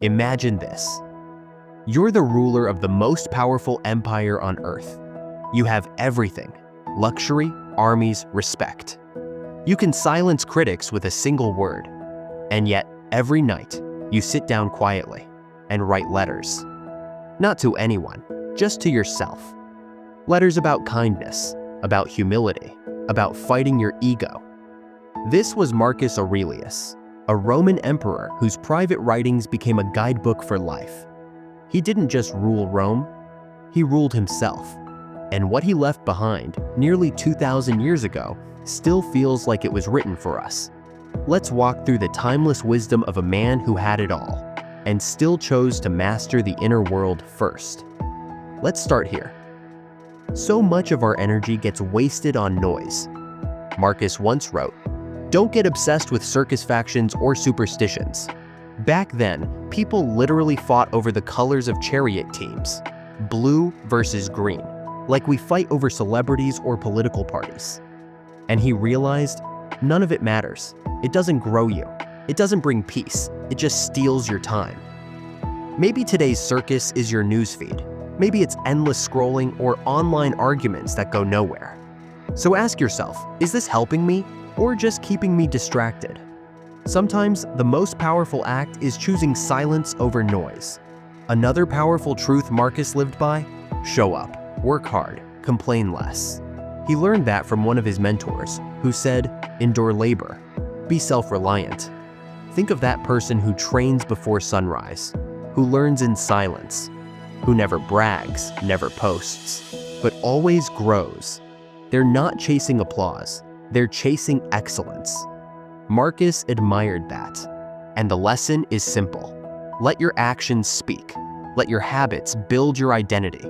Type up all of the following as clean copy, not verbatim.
Imagine this. You're the ruler of the most powerful empire on earth. You have everything: luxury, armies, respect. You can silence critics with a single word. And yet, every night, you sit down quietly and write letters. Not to anyone, just to yourself. Letters about kindness, about humility, about fighting your ego. This was Marcus Aurelius, a Roman emperor whose private writings became a guidebook for life. He didn't just rule Rome, he ruled himself. And what he left behind, nearly 2,000 years ago, still feels like it was written for us. Let's walk through the timeless wisdom of a man who had it all, and still chose to master the inner world first. Let's start here. So much of our energy gets wasted on noise. Marcus once wrote, "Don't get obsessed with circus factions or superstitions." Back then, people literally fought over the colors of chariot teams, blue versus green, like we fight over celebrities or political parties. And he realized, none of it matters. It doesn't grow you. It doesn't bring peace. It just steals your time. Maybe today's circus is your newsfeed. Maybe it's endless scrolling or online arguments that go nowhere. So ask yourself, is this helping me or just keeping me distracted? Sometimes the most powerful act is choosing silence over noise. Another powerful truth Marcus lived by: show up, work hard, complain less. He learned that from one of his mentors, who said, endure labor, be self-reliant. Think of that person who trains before sunrise, who learns in silence, who never brags, never posts, but always grows. They're not chasing applause, they're chasing excellence. Marcus admired that. And the lesson is simple. Let your actions speak. Let your habits build your identity.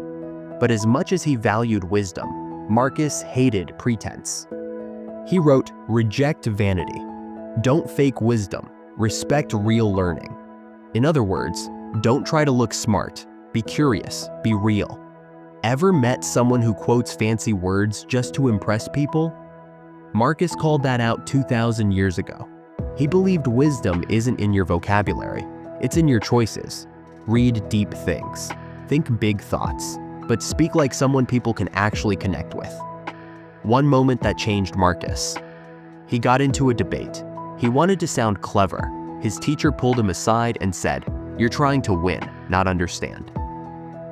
But as much as he valued wisdom, Marcus hated pretense. He wrote, "Reject vanity. Don't fake wisdom. Respect real learning." In other words, don't try to look smart. Be curious. Be real. Ever met someone who quotes fancy words just to impress people? Marcus called that out 2,000 years ago. He believed wisdom isn't in your vocabulary. It's in your choices. Read deep things. Think big thoughts. But speak like someone people can actually connect with. One moment that changed Marcus. He got into a debate. He wanted to sound clever. His teacher pulled him aside and said, "You're trying to win, not understand."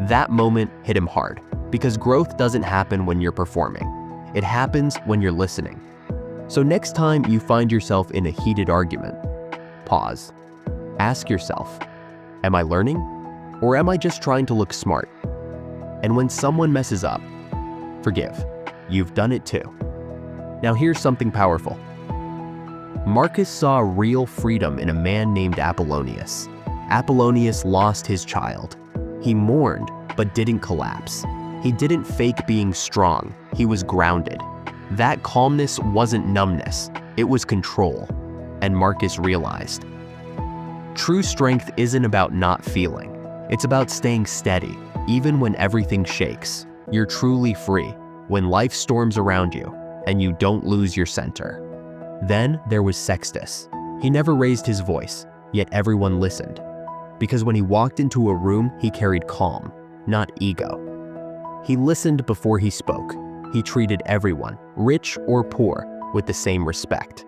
That moment hit him hard, because growth doesn't happen when you're performing. It happens when you're listening. So next time you find yourself in a heated argument, pause. Ask yourself, am I learning? Or am I just trying to look smart? And when someone messes up, forgive. You've done it too. Now here's something powerful. Marcus saw real freedom in a man named Apollonius. Apollonius lost his child. He mourned, but didn't collapse. He didn't fake being strong. He was grounded. That calmness wasn't numbness. It was control. And Marcus realized. True strength isn't about not feeling. It's about staying steady. Even when everything shakes, you're truly free, when life storms around you, and you don't lose your center. Then there was Sextus. He never raised his voice, yet everyone listened. Because when he walked into a room, he carried calm, not ego. He listened before he spoke. He treated everyone, rich or poor, with the same respect.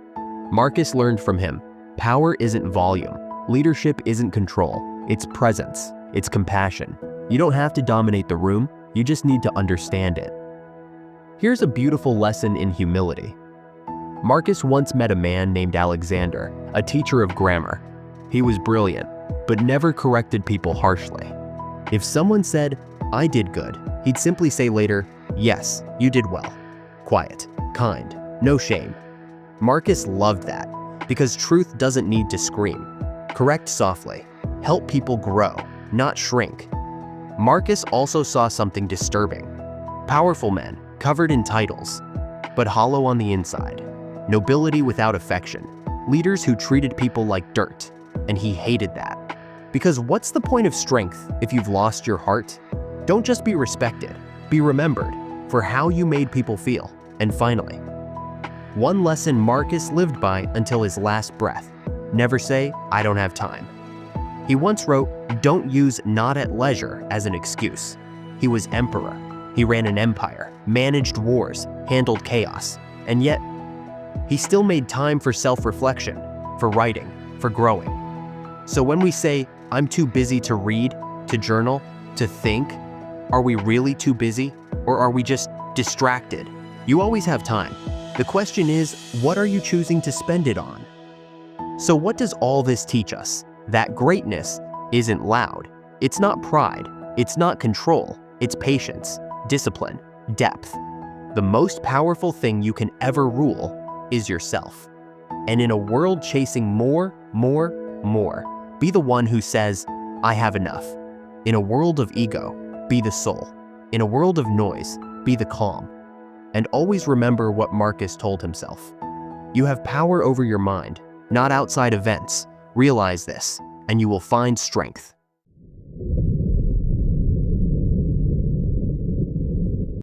Marcus learned from him, power isn't volume, leadership isn't control, it's presence, it's compassion. You don't have to dominate the room, you just need to understand it. Here's a beautiful lesson in humility. Marcus once met a man named Alexander, a teacher of grammar. He was brilliant, but never corrected people harshly. If someone said, "I did good," he'd simply say later, "Yes, you did well." Quiet, kind, no shame. Marcus loved that, because truth doesn't need to scream. Correct softly. Help people grow, not shrink. Marcus also saw something disturbing. Powerful men, covered in titles, but hollow on the inside. Nobility without affection. Leaders who treated people like dirt, and he hated that. Because what's the point of strength if you've lost your heart? Don't just be respected, be remembered for how you made people feel. And finally, one lesson Marcus lived by until his last breath. Never say, "I don't have time." He once wrote, "Don't use not at leisure as an excuse." He was emperor. He ran an empire, managed wars, handled chaos, and yet he still made time for self-reflection, for writing, for growing. So when we say, "I'm too busy to read, to journal, to think," are we really too busy? Or are we just distracted? You always have time. The question is, what are you choosing to spend it on? So what does all this teach us? That greatness isn't loud. It's not pride. It's not control. It's patience, discipline, depth. The most powerful thing you can ever rule is yourself. And in a world chasing more, be the one who says, "I have enough." In a world of ego, be the soul. In a world of noise, be the calm. And always remember what Marcus told himself. You have power over your mind, not outside events. Realize this, and you will find strength.